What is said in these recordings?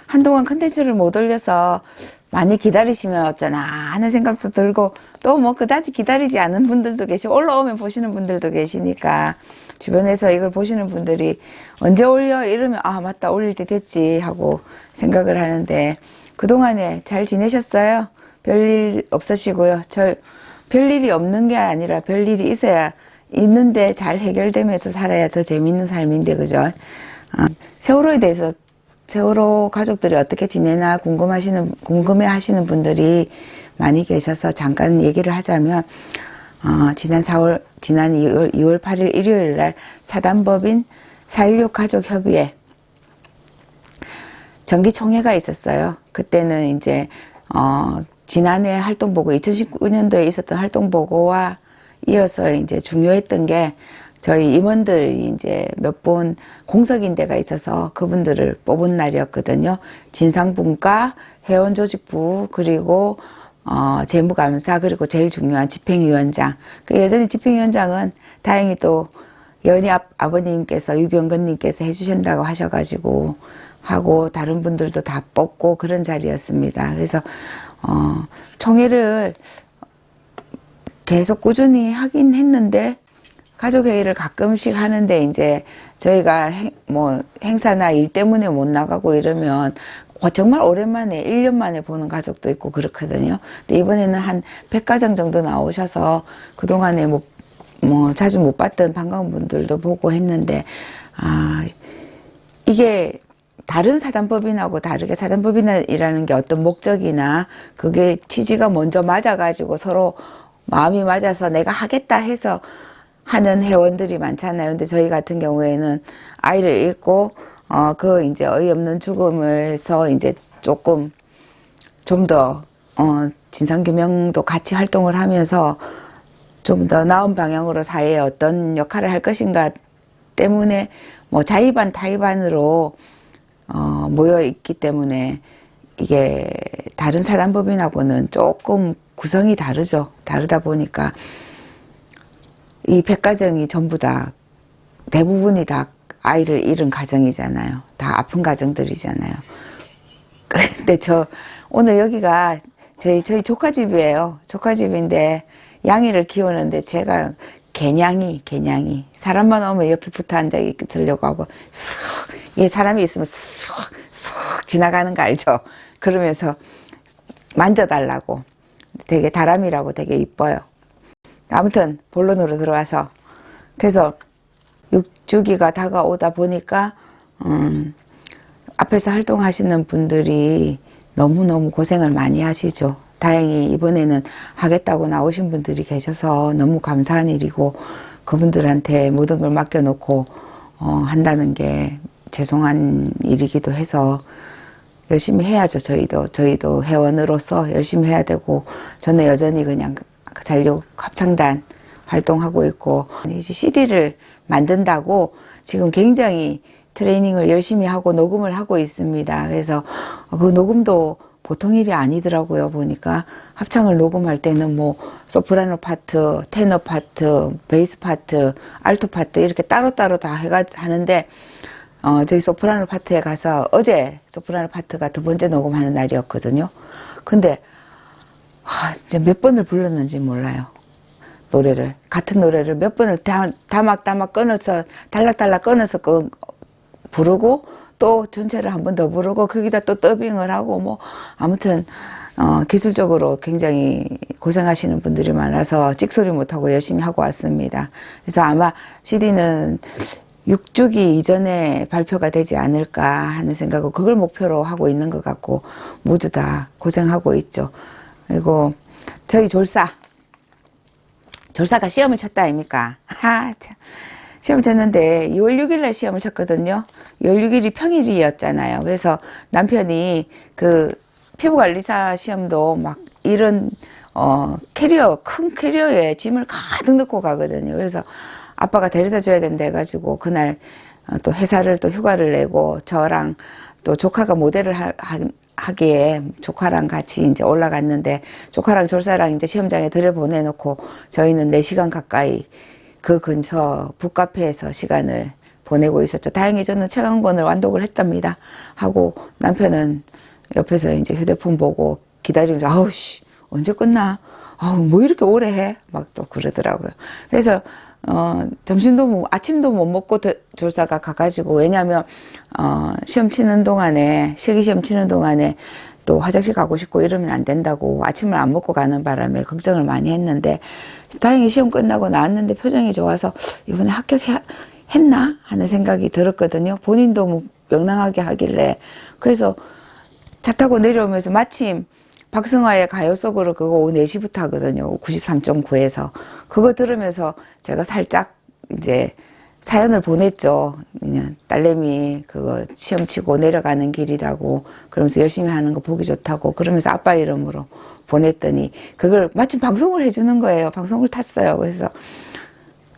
한동안 컨텐츠를 못 올려서 많이 기다리시면 어쩌나 하는 생각도 들고, 또 뭐 그다지 기다리지 않은 분들도 계시고 올라오면 보시는 분들도 계시니까 주변에서 이걸 보시는 분들이 언제 올려 이러면 아 맞다 올릴 때 됐지 하고 생각을 하는데, 그동안에 잘 지내셨어요? 별일 없으시고요. 저 별일이 없는 게 아니라 별일이 있어야 있는데 잘 해결되면서 살아야 더 재밌는 삶인데, 그죠? 세월호에 대해서, 세월호 가족들이 어떻게 지내나 궁금해 하시는 분들이 많이 계셔서 잠깐 얘기를 하자면, 지난 2월 8일 일요일 날 사단법인 4.16 가족협의회 정기총회가 있었어요. 그때는 이제, 지난해 활동보고, 2019년도에 있었던 활동보고와 이어서 이제 중요했던 게, 저희 임원들이 이제 몇 분 공석인대가 있어서 그분들을 뽑은 날이었거든요. 진상분과, 회원조직부, 그리고 재무감사, 그리고 제일 중요한 집행위원장. 여전히 집행위원장은 다행히 또 여은이 아버님께서, 유경근님께서 해주신다고 하셔가지고 하고, 다른 분들도 다 뽑고 그런 자리였습니다. 그래서 총회를 계속 꾸준히 하긴 했는데, 가족회의를 가끔씩 하는데, 이제 저희가 뭐 행사나 일 때문에 못 나가고 이러면 정말 오랜만에 1년 만에 보는 가족도 있고 그렇거든요. 근데 이번에는 한 100가정 정도 나오셔서 그동안에 뭐 자주 못 봤던 반가운 분들도 보고 했는데, 이게 다른 사단법인하고 다르게, 사단법인이라는 게 어떤 목적이나 그게 취지가 먼저 맞아가지고 서로 마음이 맞아서 내가 하겠다 해서 하는 회원들이 많잖아요. 근데 저희 같은 경우에는 아이를 잃고, 그 이제 어이없는 죽음에서 이제 조금, 좀 더, 진상규명도 같이 활동을 하면서 좀 더 나은 방향으로 사회에 어떤 역할을 할 것인가 때문에 뭐 자의반 타의반으로, 모여 있기 때문에 이게 다른 사단법인하고는 조금 구성이 다르죠. 다르다 보니까 이 100가정이 전부 다, 대부분이 다 아이를 잃은 가정이잖아요. 다 아픈 가정들이잖아요. 근데 오늘 여기가 저희 조카집이에요. 조카집인데, 양이를 키우는데 제가 개냥이. 사람만 오면 옆에 붙어 앉아 있으려고 하고, 얘 사람이 있으면 쑥 지나가는 거 알죠? 그러면서 만져달라고. 되게 다람이라고 되게 이뻐요. 아무튼 본론으로 들어와서, 그래서 6주기가 다가오다 보니까 앞에서 활동하시는 분들이 너무너무 고생을 많이 하시죠. 다행히 이번에는 하겠다고 나오신 분들이 계셔서 너무 감사한 일이고, 그분들한테 모든 걸 맡겨놓고 한다는 게 죄송한 일이기도 해서 열심히 해야죠. 저희도 회원으로서 열심히 해야 되고, 저는 여전히 그냥 사.16 합창단 활동하고 있고, 이제 CD를 만든다고 지금 굉장히 트레이닝을 열심히 하고 녹음을 하고 있습니다. 그래서 그 녹음도 보통 일이 아니더라고요. 보니까 합창을 녹음할 때는 뭐 소프라노 파트, 테너 파트, 베이스 파트, 알토 파트 이렇게 따로따로 다 하는데, 저희 소프라노 파트에 가서, 어제 소프라노 파트가 두 번째 녹음하는 날이었거든요. 근데 이제 몇 번을 불렀는지 몰라요. 같은 노래를 몇 번을 다막 끊어서, 달락달락 끊어서 부르고, 또 전체를 한 번 더 부르고, 거기다 또 더빙을 하고, 뭐, 아무튼, 기술적으로 굉장히 고생하시는 분들이 많아서 찍소리 못하고 열심히 하고 왔습니다. 그래서 아마 CD는 6주기 이전에 발표가 되지 않을까 하는 생각을, 그걸 목표로 하고 있는 것 같고, 모두 다 고생하고 있죠. 그리고 저희 졸사가 시험을 쳤다 아닙니까? 참. 시험 쳤는데 2월 6일 날 시험을 쳤거든요. 2월 6일이 평일이었잖아요. 그래서 남편이 그 피부관리사 시험도 막 이런 큰 캐리어에 짐을 가득 넣고 가거든요. 그래서 아빠가 데려다 줘야 된다 해가지고 그날 또 회사를 또 휴가를 내고, 저랑 또 조카가 모델을 하기에 조카랑 같이 이제 올라갔는데, 조카랑 졸사랑 이제 시험장에 들여보내놓고 저희는 4시간 가까이 그 근처 북카페에서 시간을 보내고 있었죠. 다행히 저는 책 한 권을 완독을 했답니다. 하고 남편은 옆에서 이제 휴대폰 보고 기다리면서 아우 씨 언제 끝나? 아우 뭐 이렇게 오래 해? 막 또 그러더라고요. 그래서 점심도 아침도 못 먹고 졸사가 가가지고 왜냐하면 시험 치는 동안에 실기시험 치는 동안에 또 화장실 가고 싶고 이러면 안 된다고 아침을 안 먹고 가는 바람에 걱정을 많이 했는데 다행히 시험 끝나고 나왔는데 표정이 좋아서 이번에 합격했나 하는 생각이 들었거든요. 본인도 뭐 명랑하게 하길래 그래서 차 타고 내려오면서 마침 박승화의 가요 속으로 그거 오후 4시부터 하거든요. 93.9에서. 그거 들으면서 제가 살짝 이제 사연을 보냈죠. 그냥 딸내미 그거 시험 치고 내려가는 길이라고 그러면서 열심히 하는 거 보기 좋다고 그러면서 아빠 이름으로 보냈더니 그걸 마침 방송을 해주는 거예요. 방송을 탔어요. 그래서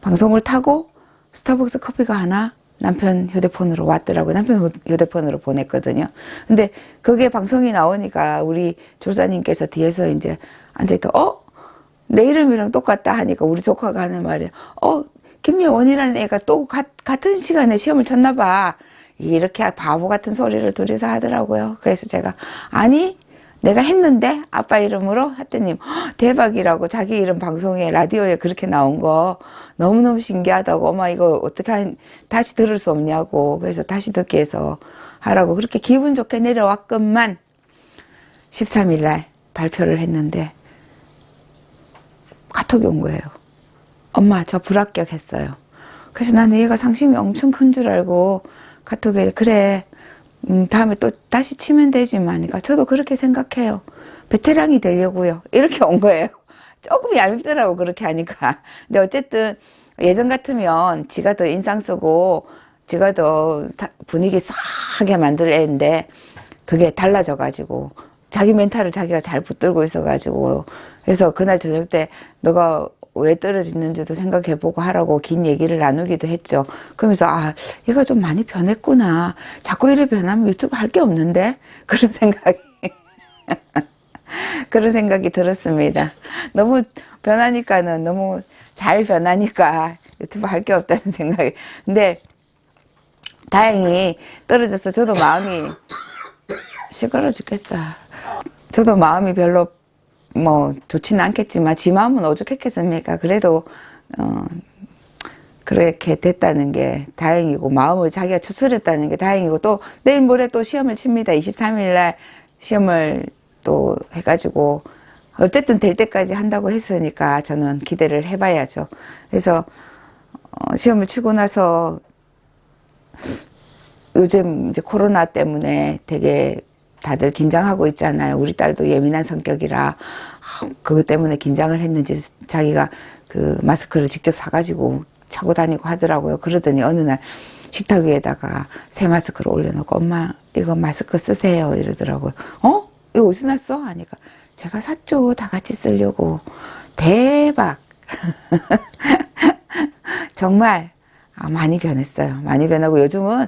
방송을 타고 스타벅스 커피가 하나 남편 휴대폰으로 왔더라고요. 남편 휴대폰으로 보냈거든요. 근데 그게 방송이 나오니까 우리 조사님께서 뒤에서 이제 앉아있다, 내 이름이랑 똑같다 하니까 우리 조카가 하는 말이, 김예원이라는 애가 또 같은 시간에 시험을 쳤나 봐. 이렇게 바보 같은 소리를 둘이서 하더라고요. 그래서 제가, 아니, 내가 했는데 아빠 이름으로 했더니 대박이라고 자기 이름 방송에 라디오에 그렇게 나온 거 너무너무 신기하다고 엄마 이거 어떻게 다시 들을 수 없냐고 그래서 다시 듣게 해서 하라고 그렇게 기분 좋게 내려왔건만 13일 날 발표를 했는데 카톡이 온 거예요. 엄마 저 불합격했어요. 그래서 나는 얘가 상심이 엄청 큰 줄 알고 카톡에 그래 다음에 또 다시 치면 되지만 하니까 저도 그렇게 생각해요. 베테랑이 되려고요. 이렇게 온 거예요. 조금 얄밉더라고 그렇게 하니까. 근데 어쨌든 예전 같으면 지가 더 인상 쓰고 지가 더 분위기 싸하게 만들 애인데 그게 달라져 가지고 자기 멘탈을 자기가 잘 붙들고 있어 가지고 그래서 그날 저녁 때 너가 왜 떨어지는지도 생각해보고 하라고 긴 얘기를 나누기도 했죠. 그러면서 얘가 좀 많이 변했구나. 자꾸 이래 변하면 유튜브 할 게 없는데 그런 생각이 들었습니다. 너무 변하니까는 너무 잘 변하니까 유튜브 할 게 없다는 생각이. 근데 다행히 떨어져서 저도 마음이 시끄러 죽겠다. 저도 마음이 별로 뭐 좋지는 않겠지만 지 마음은 오죽했겠습니까. 그래도 그렇게 됐다는 게 다행이고 마음을 자기가 추스렸다는 게 다행이고 또 내일 모레 또 시험을 칩니다. 23일 날 시험을 또 해가지고 어쨌든 될 때까지 한다고 했으니까 저는 기대를 해봐야죠. 그래서 시험을 치고 나서 요즘 이제 코로나 때문에 되게 다들 긴장하고 있잖아요. 우리 딸도 예민한 성격이라 그것 때문에 긴장을 했는지 자기가 그 마스크를 직접 사가지고 차고 다니고 하더라고요. 그러더니 어느 날 식탁 위에다가 새 마스크를 올려놓고 엄마 이거 마스크 쓰세요 이러더라고요. 이거 어디서 났어? 하니까 제가 샀죠. 다 같이 쓰려고. 대박. 정말 많이 변했어요. 많이 변하고 요즘은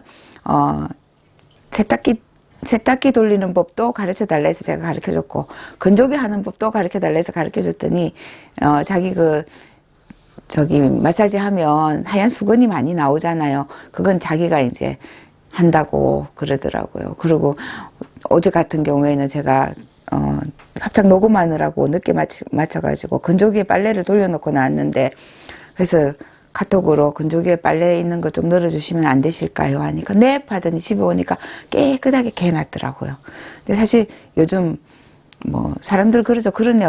세탁기 돌리는 법도 가르쳐 달라 해서 제가 가르쳐 줬고 건조기 하는 법도 가르쳐 달라 해서 가르쳐 줬더니 자기 마사지 하면 하얀 수건이 많이 나오잖아요. 그건 자기가 이제 한다고 그러더라고요. 그리고 어제 같은 경우에는 제가 합창 녹음하느라고 늦게 맞춰가지고 건조기에 빨래를 돌려놓고 나왔는데 그래서 카톡으로 건조기에 빨래 있는 거 좀 널어주시면 안 되실까요? 하니까 네 하더니 집에 오니까 깨끗하게 개놨더라고요. 근데 사실 요즘 뭐 사람들 그러죠. 그런 애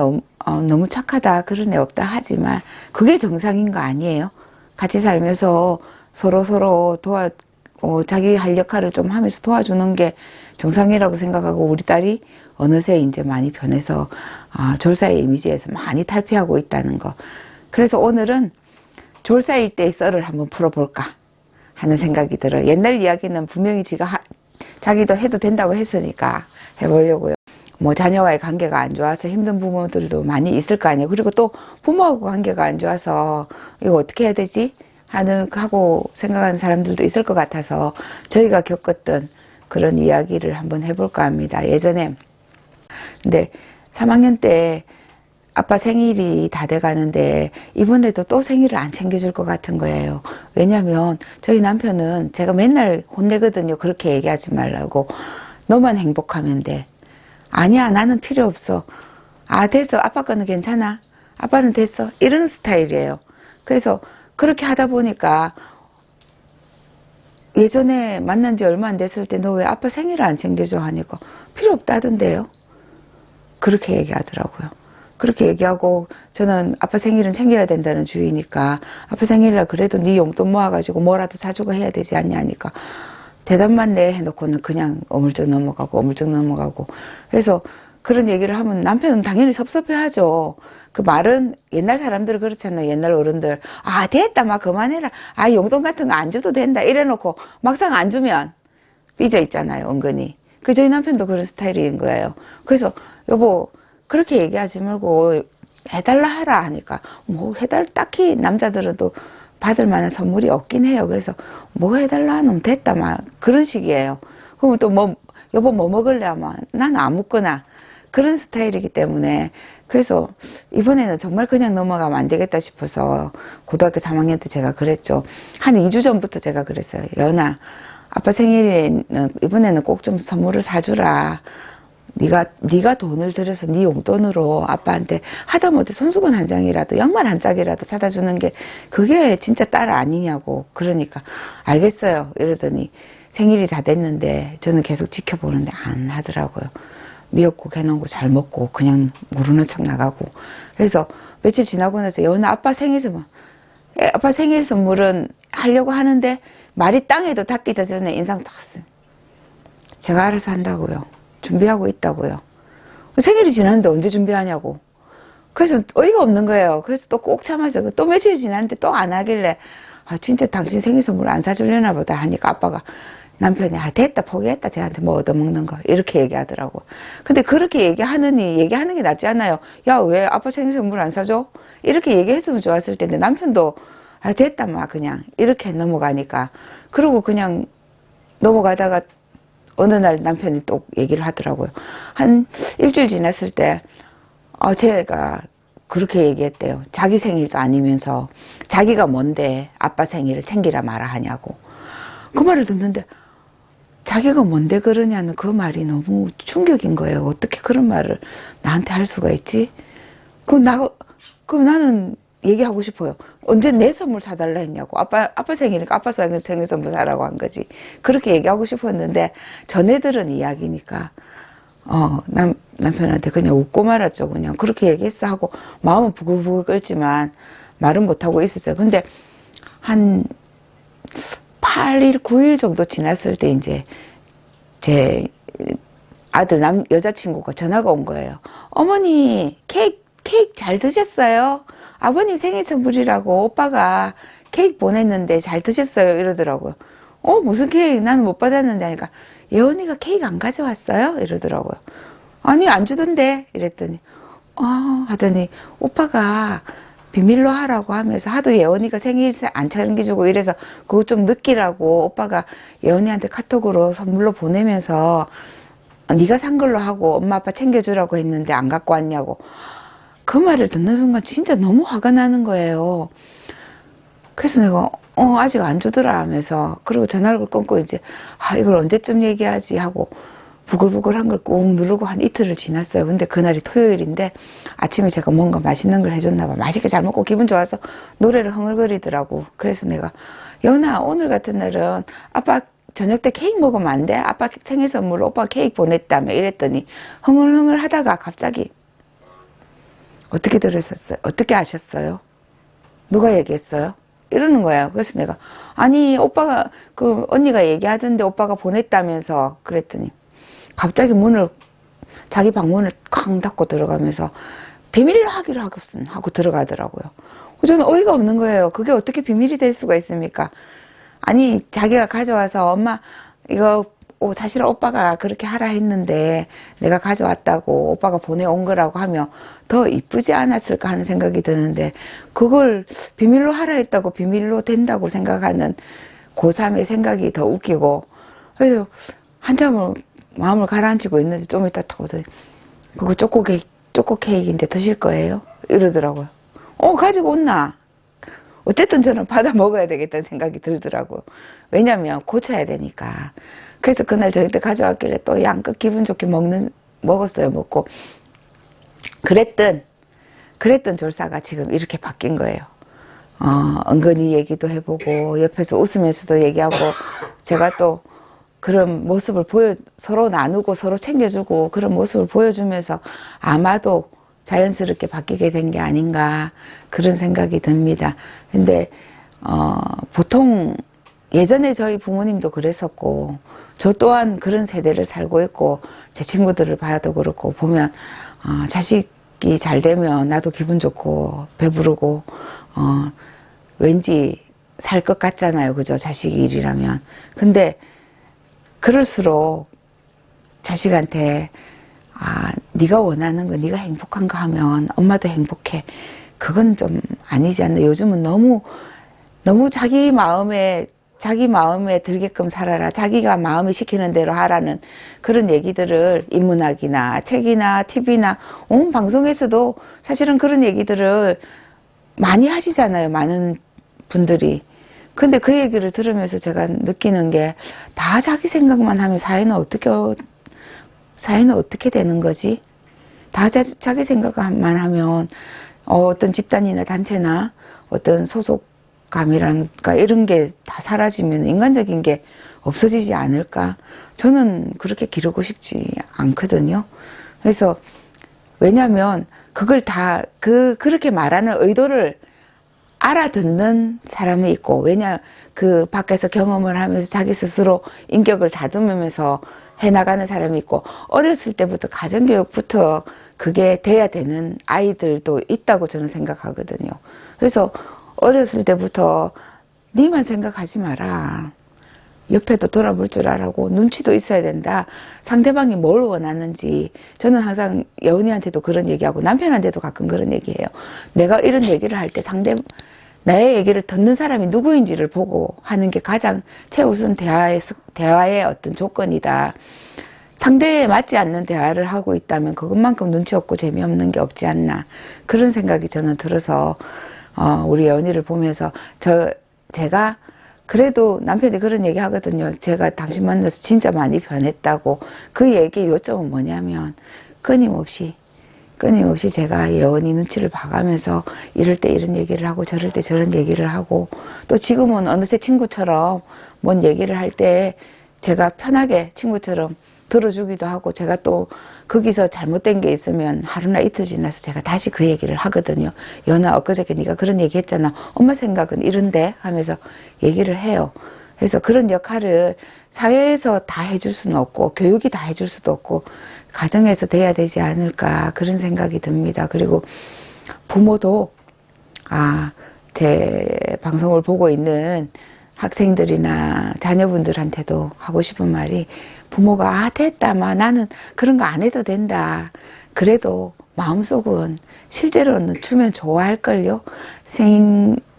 너무 착하다 그런 애 없다 하지만 그게 정상인 거 아니에요. 같이 살면서 서로 자기 할 역할을 좀 하면서 도와주는 게 정상이라고 생각하고 우리 딸이 어느새 이제 많이 변해서 졸사의 이미지에서 많이 탈피하고 있다는 거. 그래서 오늘은 졸사일 때의 썰을 한번 풀어볼까 하는 생각이 들어요. 옛날 이야기는 분명히 자기도 해도 된다고 했으니까 해보려고요. 뭐 자녀와의 관계가 안 좋아서 힘든 부모들도 많이 있을 거 아니에요. 그리고 또 부모하고 관계가 안 좋아서 이거 어떻게 해야 되지? 하고 생각하는 사람들도 있을 것 같아서 저희가 겪었던 그런 이야기를 한번 해볼까 합니다. 예전에 근데 3학년 때 아빠 생일이 다 돼가는데 이번에도 또 생일을 안 챙겨줄 것 같은 거예요. 왜냐면 저희 남편은 제가 맨날 혼내거든요. 그렇게 얘기하지 말라고. 너만 행복하면 돼. 아니야, 나는 필요 없어. 아, 됐어. 아빠 거는 괜찮아. 아빠는 됐어. 이런 스타일이에요. 그래서 그렇게 하다 보니까 예전에 만난 지 얼마 안 됐을 때 너 왜 아빠 생일을 안 챙겨줘 하니까 필요 없다던데요. 그렇게 얘기하더라고요. 그렇게 얘기하고 저는 아빠 생일은 챙겨야 된다는 주의니까 아빠 생일날 그래도 네 용돈 모아가지고 뭐라도 사주고 해야 되지 않냐 하니까 대답만 내 해놓고는 그냥 어물쩍 넘어가고 그래서 그런 얘기를 하면 남편은 당연히 섭섭해하죠. 그 말은 옛날 사람들은 그렇잖아요. 옛날 어른들 아 됐다 막 그만해라. 아 용돈 같은 거 안 줘도 된다 이래놓고 막상 안 주면 삐져 있잖아요. 은근히. 그 저희 남편도 그런 스타일인 거예요. 그래서 여보 그렇게 얘기하지 말고 해달라 하라 하니까 뭐 딱히 남자들은 또 받을 만한 선물이 없긴 해요. 그래서 뭐 해달라 하면 됐다 막 그런 식이에요. 그러면 또 뭐 여보 뭐 먹을래 하면 난 아무거나 그런 스타일이기 때문에 그래서 이번에는 정말 그냥 넘어가면 안 되겠다 싶어서 고등학교 3학년 때 제가 그랬죠. 한 2주 전부터 제가 그랬어요. 연아 아빠 생일에 이번에는 꼭 좀 선물을 사주라. 네가 돈을 들여서 네 용돈으로 아빠한테 하다못해 손수건 한 장이라도 양말 한 짝이라도 사다 주는 게 그게 진짜 딸 아니냐고. 그러니까 알겠어요 이러더니 생일이 다 됐는데 저는 계속 지켜보는데 안 하더라고요. 미역국 해놓은 거 잘 먹고 그냥 모르는 척 나가고. 그래서 며칠 지나고 나서 연아 아빠 생일 선물 아빠 생일 선물은 하려고 하는데 말이 땅에도 닿기 전에 인상 딱 써요. 제가 알아서 한다고요. 준비하고 있다고요. 생일이 지났는데 언제 준비하냐고. 그래서 어이가 없는 거예요. 그래서 또 꼭 참아서 또 며칠 지났는데 또 안 하길래 아 진짜 당신 생일 선물 안 사주려나 보다 하니까 아빠가 남편이 아 됐다 포기했다 쟤한테 뭐 얻어먹는 거 이렇게 얘기하더라고. 근데 그렇게 얘기하느니 얘기하는 게 낫지 않아요. 야 왜 아빠 생일 선물 안 사줘? 이렇게 얘기했으면 좋았을 텐데 남편도 아 됐다 막 그냥 이렇게 넘어가니까 그러고 그냥 넘어가다가 어느 날 남편이 또 얘기를 하더라고요. 한 일주일 지났을 때 제가 그렇게 얘기했대요. 자기 생일도 아니면서 자기가 뭔데 아빠 생일을 챙기라 마라 하냐고. 그 말을 듣는데 자기가 뭔데 그러냐는 그 말이 너무 충격인 거예요. 어떻게 그런 말을 나한테 할 수가 있지? 그럼 나는 얘기하고 싶어요. 언제 내 선물 사달라 했냐고. 아빠 생일이니까 아빠 생일 선물 사라고 한 거지. 그렇게 얘기하고 싶었는데, 전애들은 이야기니까, 남편한테 그냥 웃고 말았죠. 그냥 그렇게 얘기했어 하고, 마음은 부글부글 끓지만, 말은 못하고 있었어요. 근데, 한 8일, 9일 정도 지났을 때, 이제, 제 아들 여자친구가 전화가 온 거예요. 어머니, 케이크 잘 드셨어요? 아버님 생일 선물이라고 오빠가 케이크 보냈는데 잘 드셨어요? 이러더라고요. 무슨 케이크? 나는 못 받았는데 하니까 예원이가 케이크 안 가져왔어요? 이러더라고요. 아니 안 주던데 이랬더니 하더니 오빠가 비밀로 하라고 하면서 하도 예원이가 생일 안 챙겨주고 이래서 그거 좀 느끼라고 오빠가 예원이한테 카톡으로 선물로 보내면서 네가 산 걸로 하고 엄마 아빠 챙겨주라고 했는데 안 갖고 왔냐고. 그 말을 듣는 순간 진짜 너무 화가 나는 거예요. 그래서 내가 아직 안 주더라 하면서 그리고 전화를 끊고 이제 이걸 언제쯤 얘기하지 하고 부글부글한 걸 꾹 누르고 한 이틀을 지났어요. 근데 그날이 토요일인데 아침에 제가 뭔가 맛있는 걸 해줬나 봐. 맛있게 잘 먹고 기분 좋아서 노래를 흥얼거리더라고. 그래서 내가 연아 오늘 같은 날은 아빠 저녁 때 케이크 먹으면 안 돼? 아빠 생일 선물로 오빠 케이크 보냈다며 이랬더니 흥얼흥얼 하다가 갑자기 어떻게 들으셨어요? 어떻게 아셨어요? 누가 얘기했어요? 이러는 거예요. 그래서 내가 아니 오빠가 그 언니가 얘기하던데 오빠가 보냈다면서 그랬더니 갑자기 자기 방문을 쾅 닫고 들어가면서 비밀로 하기로 하겠음 하고 들어가더라고요. 저는 어이가 없는 거예요. 그게 어떻게 비밀이 될 수가 있습니까? 아니 자기가 가져와서 엄마 이거 사실 오빠가 그렇게 하라 했는데 내가 가져왔다고 오빠가 보내온 거라고 하면 더 이쁘지 않았을까 하는 생각이 드는데 그걸 비밀로 하라 했다고 비밀로 된다고 생각하는 고3의 생각이 더 웃기고 그래서 한참을 마음을 가라앉히고 있는데 좀 이따 또 그거 초코 케이크인데 드실 거예요? 이러더라고요. 가지고 온나? 어쨌든 저는 받아 먹어야 되겠다는 생각이 들더라고요. 왜냐면 고쳐야 되니까. 그래서 그날 저녁 때 가져왔길래 또 양껏 기분 좋게 먹었어요. 먹고. 그랬던 졸사가 지금 이렇게 바뀐 거예요. 은근히 얘기도 해보고, 옆에서 웃으면서도 얘기하고, 제가 또 그런 모습을 서로 나누고, 서로 챙겨주고, 그런 모습을 보여주면서 아마도 자연스럽게 바뀌게 된 게 아닌가, 그런 생각이 듭니다. 근데, 보통, 예전에 저희 부모님도 그랬었고, 저 또한 그런 세대를 살고 있고, 제 친구들을 봐도 그렇고, 보면, 자식이 잘 되면 나도 기분 좋고, 배부르고, 왠지 살 것 같잖아요. 그죠? 자식이 일이라면. 근데, 그럴수록 자식한테, 네가 원하는 거, 네가 행복한 거 하면 엄마도 행복해. 그건 좀 아니지 않나. 요즘은 너무 자기 마음에 들게끔 살아라. 자기가 마음이 시키는 대로 하라는 그런 얘기들을 인문학이나 책이나 TV나 온 방송에서도 사실은 그런 얘기들을 많이 하시잖아요. 많은 분들이. 근데 그 얘기를 들으면서 제가 느끼는 게 다 자기 생각만 하면 사회는 어떻게 되는 거지? 다 자기 생각만 하면 어떤 집단이나 단체나 어떤 소속감이랄까 이런 게 다 사라지면 인간적인 게 없어지지 않을까? 저는 그렇게 기르고 싶지 않거든요. 그래서 왜냐하면 그걸 다 그렇게 말하는 의도를 알아듣는 사람이 있고, 그 밖에서 경험을 하면서 자기 스스로 인격을 다듬으면서 해나가는 사람이 있고, 어렸을 때부터 가정교육부터 그게 돼야 되는 아이들도 있다고 저는 생각하거든요. 그래서 어렸을 때부터 니만 생각하지 마라. 옆에도 돌아볼 줄 알고 눈치도 있어야 된다. 상대방이 뭘 원하는지. 저는 항상 여운이한테도 그런 얘기하고 남편한테도 가끔 그런 얘기해요. 내가 이런 얘기를 할 때 나의 얘기를 듣는 사람이 누구인지를 보고 하는 게 가장 최우선 대화의 어떤 조건이다. 상대에 맞지 않는 대화를 하고 있다면 그것만큼 눈치 없고 재미없는 게 없지 않나. 그런 생각이 저는 들어서 우리 여운이를 보면서 제가 그래도 남편이 그런 얘기 하거든요. 제가 당신 만나서 진짜 많이 변했다고. 그 얘기의 요점은 뭐냐면 끊임없이 제가 여운이 눈치를 봐가면서 이럴 때 이런 얘기를 하고 저럴 때 저런 얘기를 하고 또 지금은 어느새 친구처럼 뭔 얘기를 할 때 제가 편하게 친구처럼 들어주기도 하고 제가 또 거기서 잘못된 게 있으면 하루나 이틀 지나서 제가 다시 그 얘기를 하거든요. 연아 엊그저께 네가 그런 얘기 했잖아. 엄마 생각은 이런데 하면서 얘기를 해요. 그래서 그런 역할을 사회에서 다 해줄 수는 없고 교육이 다 해줄 수도 없고 가정에서 돼야 되지 않을까 그런 생각이 듭니다. 그리고 부모도 제 방송을 보고 있는 학생들이나 자녀분들한테도 하고 싶은 말이 부모가 됐다 나는 그런 거 안 해도 된다. 그래도 마음속은 실제로는 주면 좋아할걸요.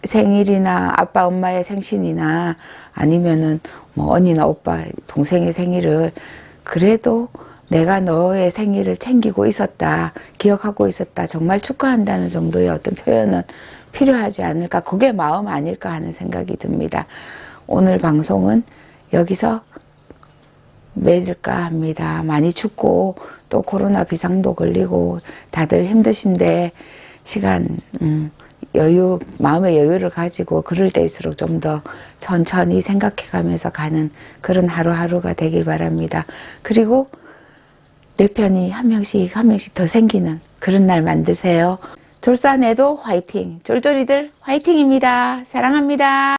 생일이나 아빠 엄마의 생신이나 아니면은 뭐 언니나 오빠 동생의 생일을 그래도 내가 너의 생일을 챙기고 있었다, 기억하고 있었다, 정말 축하한다는 정도의 어떤 표현은 필요하지 않을까, 그게 마음 아닐까 하는 생각이 듭니다. 오늘 방송은 여기서 맺을까 합니다. 많이 춥고 또 코로나 비상도 걸리고 다들 힘드신데 시간, 마음의 여유를 가지고 그럴 때일수록 좀 더 천천히 생각해가면서 가는 그런 하루하루가 되길 바랍니다. 그리고 내 편이 한 명씩 더 생기는 그런 날 만드세요. 졸사내도 화이팅! 쫄쫄이들 화이팅입니다. 사랑합니다.